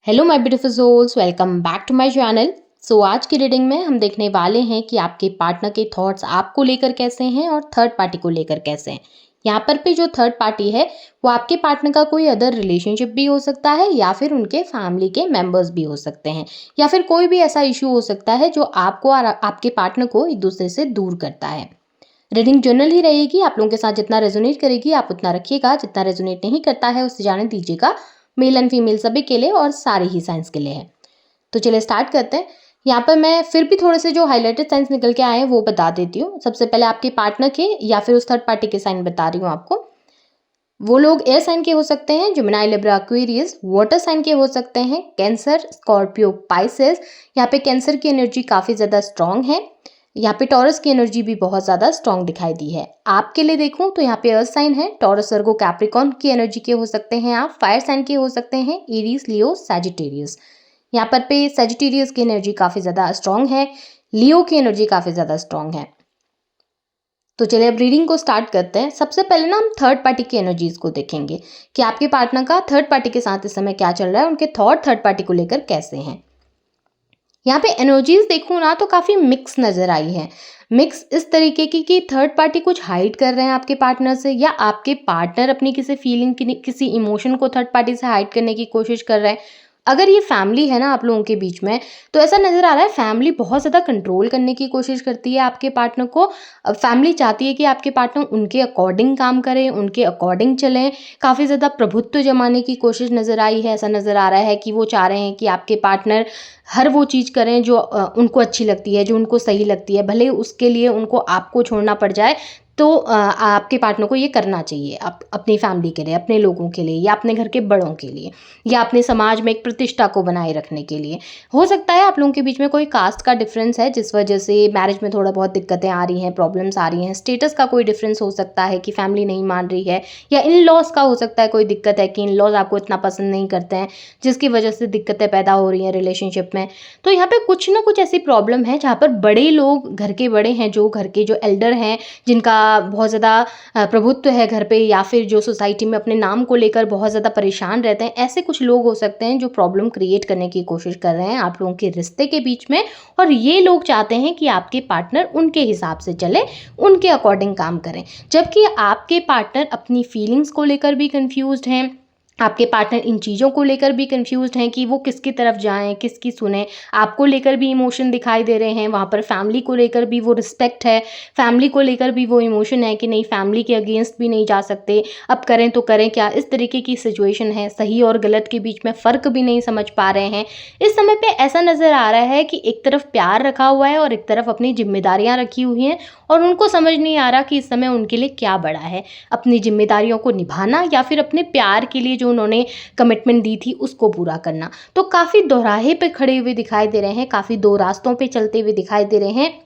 Hello my beautiful souls, welcome back to my channel. आज की reading में हम देखने वाले हैं कि आपके पार्टनर के थॉट्स आपको लेकर कैसे हैं और थर्ड पार्टी को लेकर कैसे हैं। यहाँ पर भी जो थर्ड पार्टी है वो आपके पार्टनर का कोई अदर रिलेशनशिप भी हो सकता है या फिर उनके फैमिली के मेंबर्स भी हो सकते हैं या फिर कोई भी ऐसा इशू हो सकता है जो आपको और आपके पार्टनर को एक दूसरे से दूर करता है। रीडिंग जनरल ही रहेगी, आप लोगों के साथ जितना रेजोनेट करेगी आप उतना रखिएगा, जितना रेजोनेट नहीं करता है उससे जाने दीजिएगा। मेल एंड फीमेल सभी के लिए और सारे ही साइंस के लिए है। तो चलिए स्टार्ट करते हैं। यहाँ पर मैं फिर भी थोड़े से जो हाईलाइटेड साइंस निकल के आए हैं वो बता देती हूँ। सबसे पहले आपके पार्टनर के या फिर उस थर्ड पार्टी के साइन बता रही हूँ आपको। वो लोग एयर साइन के हो सकते हैं, Gemini, Libra, Aquarius. Water sign के हो सकते हैं, कैंसर, स्कॉर्पियो, पाइसेस। यहाँ पे कैंसर की एनर्जी काफ़ी ज़्यादा स्ट्रॉन्ग है। यहाँ पे टॉरस की एनर्जी भी बहुत ज़्यादा स्ट्रॉन्ग दिखाई दी है। आपके लिए देखूं तो यहाँ पे अर्थ साइन है, टॉरस, वर्गो, कैप्रिकॉर्न की एनर्जी के हो सकते हैं आप। फायर साइन के हो सकते हैं, एरीज, लियो, सैजिटेरियस। यहाँ पर पे सैजिटेरियस की एनर्जी काफ़ी ज़्यादा स्ट्रॉन्ग है, लियो की एनर्जी काफ़ी ज़्यादा स्ट्रॉन्ग है। तो चलिए अब रीडिंग को स्टार्ट करते हैं। सबसे पहले ना हम थर्ड पार्टी की एनर्जीज को देखेंगे कि आपके पार्टनर का थर्ड पार्टी के साथ इस समय क्या चल रहा है, उनके थॉट थर्ड पार्टी को लेकर कैसे हैं। यहाँ पे एनर्जीज देखूँ ना तो काफ़ी मिक्स नज़र आई है। मिक्स इस तरीके की कि थर्ड पार्टी कुछ हाइड कर रहे हैं आपके पार्टनर से, या आपके पार्टनर अपनी किसी फीलिंग की किसी इमोशन को थर्ड पार्टी से हाइड करने की कोशिश कर रहे हैं। अगर ये फैमिली है ना आप लोगों के बीच में, तो ऐसा नज़र आ रहा है फैमिली बहुत ज़्यादा कंट्रोल करने की कोशिश करती है आपके पार्टनर को। फैमिली चाहती है कि आपके पार्टनर उनके अकॉर्डिंग काम करें, उनके अकॉर्डिंग चलें। काफ़ी ज़्यादा प्रभुत्व जमाने की कोशिश नज़र आई है। ऐसा नज़र आ रहा है कि वो चाह रहे हैं कि आपके पार्टनर हर वो चीज़ करें जो उनको अच्छी लगती है, जो उनको सही लगती है, भले उसके लिए उनको आपको छोड़ना पड़ जाए। तो आपके पार्टनर को ये करना चाहिए अपनी फैमिली के लिए, अपने लोगों के लिए, या अपने घर के बड़ों के लिए, या अपने समाज में एक प्रतिष्ठा को बनाए रखने के लिए। हो सकता है आप लोगों के बीच में कोई कास्ट का डिफरेंस है जिस वजह से मैरिज में थोड़ा बहुत दिक्कतें आ रही हैं, प्रॉब्लम्स आ रही हैं। स्टेटस का कोई डिफरेंस हो सकता है कि फैमिली नहीं मान रही है, या इन लॉज का हो सकता है कोई दिक्कत है कि इन लॉज आपको इतना पसंद नहीं करते हैं जिसकी वजह से दिक्कतें पैदा हो रही हैं रिलेशनशिप में। तो यहाँ पे कुछ ना कुछ ऐसी प्रॉब्लम है जहाँ पर बड़े लोग, घर के बड़े हैं, जो घर के जो एल्डर हैं, जिनका बहुत ज़्यादा प्रभुत्व है घर पे, या फिर जो सोसाइटी में अपने नाम को लेकर बहुत ज़्यादा परेशान रहते हैं, ऐसे कुछ लोग हो सकते हैं जो प्रॉब्लम क्रिएट करने की कोशिश कर रहे हैं आप लोगों के रिश्ते के बीच में। और ये लोग चाहते हैं कि आपके पार्टनर उनके हिसाब से चले, उनके अकॉर्डिंग काम करें, जबकि आपके पार्टनर अपनी फीलिंग्स को लेकर भी कंफ्यूज्ड हैं। आपके पार्टनर इन चीज़ों को लेकर भी कंफ्यूज्ड हैं कि वो किसकी तरफ जाएं, किसकी सुने। आपको लेकर भी इमोशन दिखाई दे रहे हैं, वहाँ पर फैमिली को लेकर भी वो रिस्पेक्ट है, फैमिली को लेकर भी वो इमोशन है कि नहीं, फैमिली के अगेंस्ट भी नहीं जा सकते, अब करें तो करें क्या, इस तरीके की सिचुएशन है। सही और गलत के बीच में फ़र्क भी नहीं समझ पा रहे हैं। इस समय पे ऐसा नज़र आ रहा है कि एक तरफ प्यार रखा हुआ है और एक तरफ अपनी जिम्मेदारियाँ रखी हुई हैं, और उनको समझ नहीं आ रहा कि इस समय उनके लिए क्या बड़ा है, अपनी जिम्मेदारियों को निभाना या फिर अपने प्यार के लिए जो उन्होंने कमिटमेंट दी थी उसको पूरा करना। तो काफ़ी दोराहे पे खड़े हुए दिखाई दे रहे हैं, काफ़ी दो रास्तों पे चलते हुए दिखाई दे रहे हैं।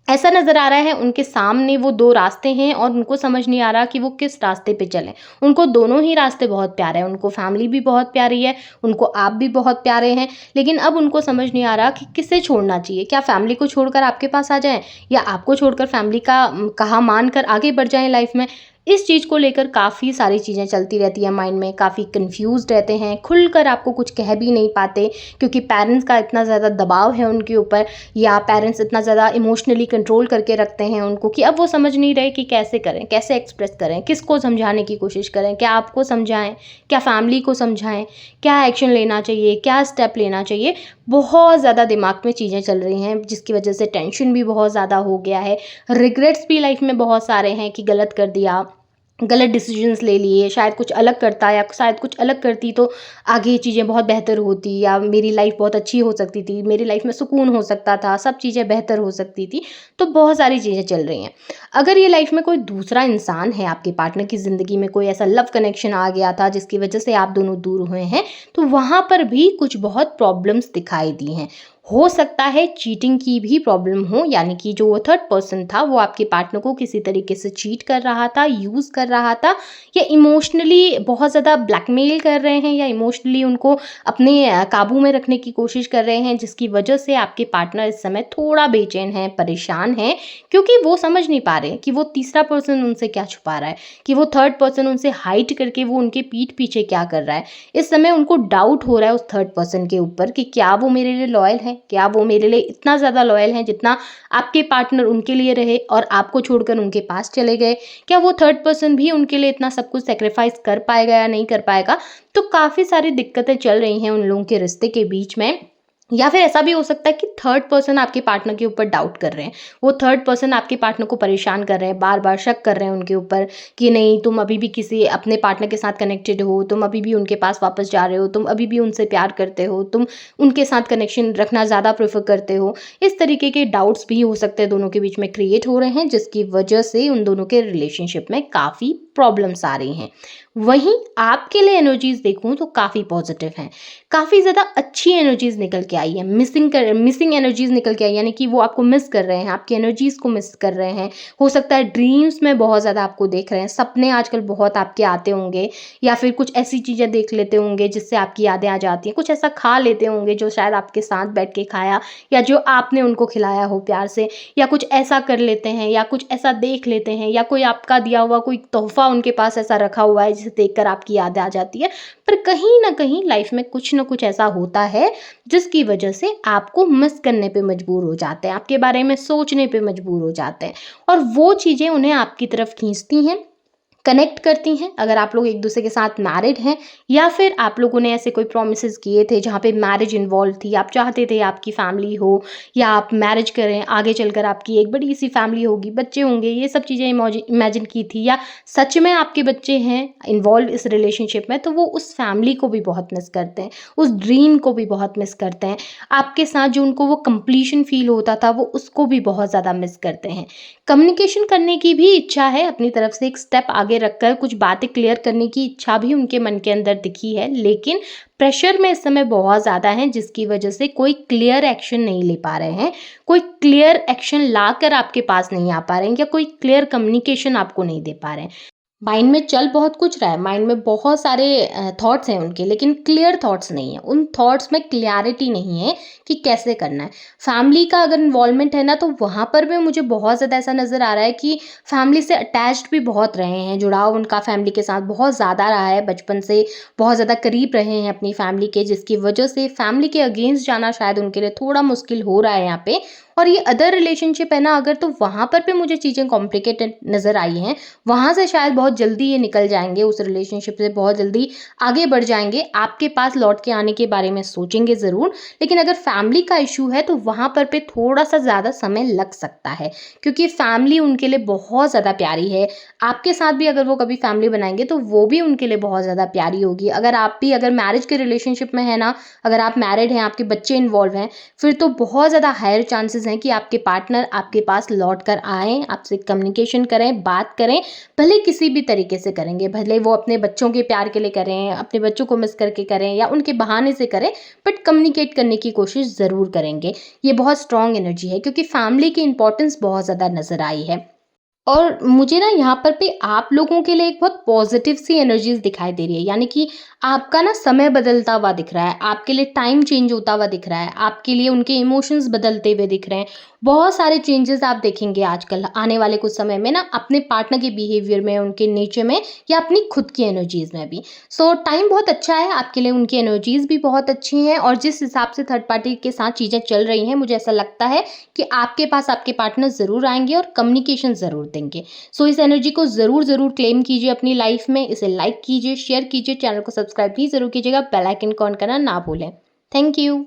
ऐसा नज़र आ रहा है उनके सामने वो दो रास्ते हैं और उनको समझ नहीं आ रहा कि वो किस रास्ते पे चलें। उनको दोनों ही रास्ते बहुत प्यारे हैं, उनको फैमिली भी बहुत प्यारी है, उनको आप भी बहुत प्यारे हैं, लेकिन अब उनको समझ नहीं आ रहा कि किसे छोड़ना चाहिए। क्या फैमिली को छोड़कर आपके पास आ जाएं, या आपको छोड़कर फैमिली का कहा मानकर आगे बढ़ जाएं लाइफ में। इस चीज़ को लेकर काफ़ी सारी चीज़ें चलती रहती है माइंड में, काफ़ी कंफ्यूज्ड रहते हैं, खुलकर आपको कुछ कह भी नहीं पाते क्योंकि पेरेंट्स का इतना ज़्यादा दबाव है उनके ऊपर, या पेरेंट्स इतना ज़्यादा इमोशनली कंट्रोल करके रखते हैं उनको कि अब वो समझ नहीं रहे कि कैसे करें, कैसे एक्सप्रेस करें, किसको समझाने की कोशिश करें, क्या आपको समझाएं, क्या फैमिली को समझाएं, क्या एक्शन लेना चाहिए, क्या स्टेप लेना चाहिए। बहुत ज़्यादा दिमाग में चीज़ें चल रही हैं जिसकी वजह से टेंशन भी बहुत ज़्यादा हो गया है। रिग्रेट्स भी लाइफ में बहुत सारे हैं कि गलत कर दिया, गलत डिसीजंस ले लिए, शायद कुछ अलग करता या शायद कुछ अलग करती तो आगे चीज़ें बहुत बेहतर होती, या मेरी लाइफ बहुत अच्छी हो सकती थी, मेरी लाइफ में सुकून हो सकता था, सब चीज़ें बेहतर हो सकती थी। तो बहुत सारी चीज़ें चल रही हैं। अगर ये लाइफ में कोई दूसरा इंसान है, आपके पार्टनर की ज़िंदगी में कोई ऐसा लव कनेक्शन आ गया था जिसकी वजह से आप दोनों दूर हुए हैं, तो वहाँ पर भी कुछ बहुत प्रॉब्लम्स दिखाई दी हैं। हो सकता है चीटिंग की भी प्रॉब्लम हो, यानी कि जो वो थर्ड पर्सन था वो आपके पार्टनर को किसी तरीके से चीट कर रहा था, यूज़ कर रहा था, या इमोशनली बहुत ज़्यादा ब्लैकमेल कर रहे हैं, या इमोशनली उनको अपने काबू में रखने की कोशिश कर रहे हैं, जिसकी वजह से आपके पार्टनर इस समय थोड़ा बेचैन है, परेशान है, क्योंकि वो समझ नहीं पा रहे हैं कि वो तीसरा पर्सन उनसे क्या छुपा रहा है, कि वो थर्ड पर्सन उनसे हाइड करके वो उनके पीठ पीछे क्या कर रहा है। इस समय उनको डाउट हो रहा है उस थर्ड पर्सन के ऊपर कि क्या वो मेरे लिए लॉयल है, क्या वो मेरे लिए इतना ज़्यादा लॉयल है जितना आपके पार्टनर उनके लिए रहे और आपको छोड़कर उनके पास चले गए। क्या वो थर्ड पर्सन भी उनके लिए इतना सब कुछ सेक्रीफाइस कर पाएगा या नहीं कर पाएगा। तो काफ़ी सारी दिक्कतें चल रही हैं उन लोगों के रिश्ते के बीच में। या फिर ऐसा भी हो सकता है कि थर्ड पर्सन आपके पार्टनर के ऊपर डाउट कर रहे हैं, वो थर्ड पर्सन आपके पार्टनर को परेशान कर रहे हैं, बार बार शक कर रहे हैं उनके ऊपर कि नहीं, तुम अभी भी किसी अपने पार्टनर के साथ कनेक्टेड हो, तुम अभी भी उनके पास वापस जा रहे हो, तुम अभी भी उनसे प्यार करते हो, तुम उनके साथ कनेक्शन रखना ज़्यादा प्रेफर करते हो। इस तरीके के डाउट्स भी हो सकते हैं दोनों के बीच में क्रिएट हो रहे हैं, जिसकी वजह से उन दोनों के रिलेशनशिप में काफ़ी प्रॉब्लम्स आ रही हैं। वहीं आपके लिए एनर्जीज देखूं तो काफ़ी पॉजिटिव हैं, काफ़ी ज़्यादा अच्छी एनर्जीज निकल के आई है। मिसिंग एनर्जीज निकल के आई, यानी कि वो आपको मिस कर रहे हैं, आपकी एनर्जीज को मिस कर रहे हैं। हो सकता है ड्रीम्स में बहुत ज़्यादा आपको देख रहे हैं, सपने आजकल बहुत आपके आते होंगे, या फिर कुछ ऐसी चीज़ें देख लेते होंगे जिससे आपकी यादें आ जाती हैं, कुछ ऐसा खा लेते होंगे जो शायद आपके साथ बैठ के खाया, या जो आपने उनको खिलाया हो प्यार से, या कुछ ऐसा कर लेते हैं, या कुछ ऐसा देख लेते हैं, या कोई आपका दिया हुआ कोई तोहफा उनके पास ऐसा रखा हुआ है जिसे देखकर आपकी याद आ जाती है। पर कहीं ना कहीं लाइफ में कुछ ना कुछ ऐसा होता है जिसकी वजह से आपको मिस करने पे मजबूर हो जाते हैं, आपके बारे में सोचने पे मजबूर हो जाते हैं, और वो चीज़ें उन्हें आपकी तरफ खींचती हैं, कनेक्ट करती हैं। अगर आप लोग एक दूसरे के साथ मैरिड हैं, या फिर आप लोगों ने ऐसे कोई प्रोमिस किए थे जहाँ पे मैरिज इन्वॉल्व थी, आप चाहते थे आपकी फैमिली हो, या आप मैरिज करें, आगे चलकर आपकी एक बड़ी सी फैमिली होगी, बच्चे होंगे, ये सब चीज़ें इमेजिन की थी, या सच में आपके बच्चे हैं इन्वॉल्व इस रिलेशनशिप में, तो वो उस फैमिली को भी बहुत मिस करते हैं, उस ड्रीम को भी बहुत मिस करते हैं। आपके साथ जो उनको वो कंप्लीशन फील होता था वो उसको भी बहुत ज़्यादा मिस करते हैं। कम्युनिकेशन करने की भी इच्छा है, अपनी तरफ से एक स्टेप आगे रखकर कुछ बातें क्लियर करने की इच्छा भी उनके मन के अंदर दिखी है, लेकिन प्रेशर में इस समय बहुत ज़्यादा है, जिसकी वजह से कोई क्लियर एक्शन नहीं ले पा रहे हैं, कोई क्लियर एक्शन लाकर आपके पास नहीं आ पा रहे हैं, या कोई क्लियर कम्युनिकेशन आपको नहीं दे पा रहे हैं। माइंड में चल बहुत कुछ रहा है, माइंड में बहुत सारे थॉट्स हैं उनके, लेकिन क्लियर थॉट्स नहीं है, उन थॉट्स में क्लैरिटी नहीं है कि कैसे करना है। फैमिली का अगर इन्वॉल्वमेंट है ना, तो वहाँ पर भी मुझे बहुत ज़्यादा ऐसा नज़र आ रहा है कि फैमिली से अटैच्ड भी बहुत रहे हैं, जुड़ाव उनका फैमिली के साथ बहुत ज़्यादा रहा है, बचपन से बहुत ज़्यादा करीब रहे हैं अपनी फैमिली के, जिसकी वजह से फैमिली के अगेंस्ट जाना शायद उनके लिए थोड़ा मुश्किल हो रहा है यहाँ पे। और ये अदर रिलेशनशिप है ना अगर, तो वहाँ पर भी मुझे चीज़ें कॉम्प्लिकेटेड नज़र आई हैं। वहाँ से शायद बहुत जल्दी ये निकल जाएँगे, उस रिलेशनशिप से बहुत जल्दी आगे बढ़ जाएँगे, आपके पास लौट के आने के बारे में सोचेंगे ज़रूर। लेकिन अगर फैमिली का इश्यू है तो वहाँ पर पे थोड़ा-सा ज़्यादा समय लग सकता है, क्योंकि फैमिली उनके लिए बहुत ज़्यादा प्यारी है। आपके साथ भी अगर वो कभी फैमिली बनाएँगे तो वो भी उनके लिए बहुत ज़्यादा प्यारी होगी। अगर आप भी अगर मैरिज के रिलेशनशिप में हैं ना, अगर आप मैरिड हैं, आपके बच्चे इन्वॉल्व हैं, फिर तो बहुत ज़्यादा हायर चांसेस हैं कि आपके पार्टनर आपके पास लौट कर आएँ, आपसे कम्युनिकेशन करें, बात करें, भले किसी भी तरीके से करेंगे, भले वो अपने बच्चों के प्यार के लिए करें, अपने बच्चों को मिस करके करें, या उनके बहाने से करें, बट कम्युनिकेट करने की कोशिश ज़रूर करेंगे। ये बहुत स्ट्रॉन्ग एनर्जी है, क्योंकि फैमिली की इंपॉर्टेंस बहुत ज़्यादा नज़र आई है। और मुझे ना यहाँ पर पे आप लोगों के लिए एक बहुत पॉजिटिव सी एनर्जीज दिखाई दे रही है, यानी कि आपका ना समय बदलता हुआ दिख रहा है, आपके लिए टाइम चेंज होता हुआ दिख रहा है, आपके लिए उनके इमोशंस बदलते हुए दिख रहे हैं। बहुत सारे चेंजेस आप देखेंगे आजकल आने वाले कुछ समय में ना, अपने पार्टनर के बिहेवियर में, उनके नेचर में, या अपनी खुद की एनर्जीज में भी। सो टाइम बहुत अच्छा है आपके लिए, उनकी एनर्जीज भी बहुत अच्छी हैं, और जिस हिसाब से थर्ड पार्टी के साथ चीज़ें चल रही हैं, मुझे ऐसा लगता है कि आपके पास आपके पार्टनर ज़रूर आएंगे और कम्युनिकेशन ज़रूर देंगे। सो इस एनर्जी को ज़रूर ज़रूर क्लेम कीजिए अपनी लाइफ में, इसे लाइक कीजिए, शेयर कीजिए, चैनल को सब्सक्राइब भी ज़रूर कीजिएगा, बेल आइकन को ऑन करना ना भूलें। Thank you.